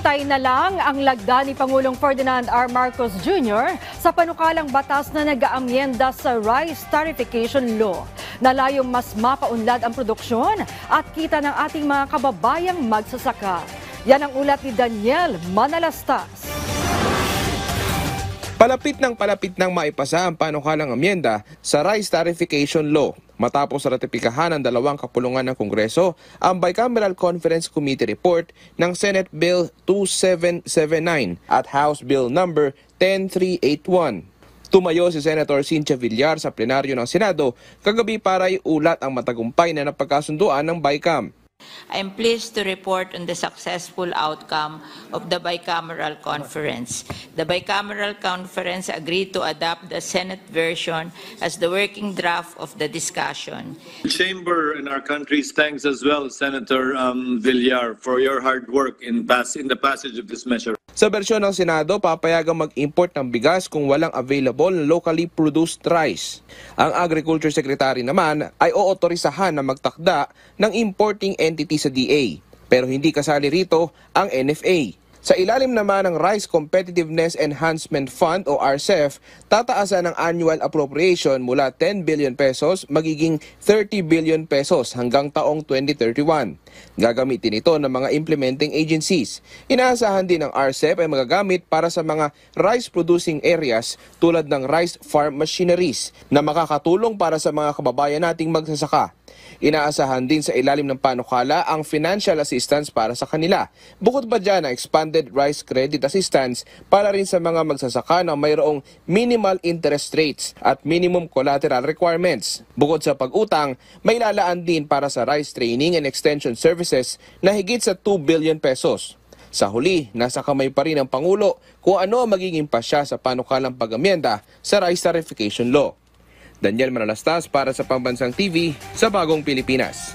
Hinihintay na lang ang lagda ni Pangulong Ferdinand R. Marcos Jr. sa panukalang batas na nag-aamyenda sa Rice Tariffication Law na layong mas mapaunlad ang produksyon at kita ng ating mga kababayang magsasaka. Yan ang ulat ni Daniel Manalastas. Palapit ng maipasa ang panukalang amyenda sa Rice Tariffication Law matapos ratipikahan ng dalawang kapulungan ng Kongreso ang Bicameral Conference Committee Report ng Senate Bill 2779 at House Bill number 10381. Tumayo si Senator Cynthia Villar sa plenaryo ng Senado kagabi para iulat ang matagumpay na napagkasunduan ng BICAM. I am pleased to report on the successful outcome of the bicameral conference. The bicameral conference agreed to adopt the Senate version as the working draft of the discussion. The Chamber and our country's thanks as well, Senator Villar, for your hard work in the passage of this measure. Sa bersyon ng Senado, papayagang mag-import ng bigas kung walang available na locally produced rice. Ang Agriculture Secretary naman ay ootorisahan na magtakda ng importing entity sa DA, pero hindi kasali rito ang NFA. Sa ilalim naman ng Rice Competitiveness Enhancement Fund o RCEF, tataasan ang annual appropriation mula 10 billion pesos magiging 30 billion pesos hanggang taong 2031. Gagamitin ito ng mga implementing agencies. Inaasahan din ng RCEF ay magagamit para sa mga rice-producing areas tulad ng rice farm machineries na makakatulong para sa mga kababayan nating magsasaka. Inaasahan din sa ilalim ng panukala ang financial assistance para sa kanila. Bukod pa dyan ang expanded rice credit assistance para rin sa mga magsasaka na mayroong minimal interest rates at minimum collateral requirements. Bukod sa pag-utang, may lalaan din para sa rice training and extension services na higit sa 2 billion pesos. Sa huli, nasa kamay pa rin ng Pangulo kung ano ang magiging pasya sa panukalang pag-amyenda sa Rice Tariffication Law. Daniel Manalastas para sa Pambansang TV sa Bagong Pilipinas.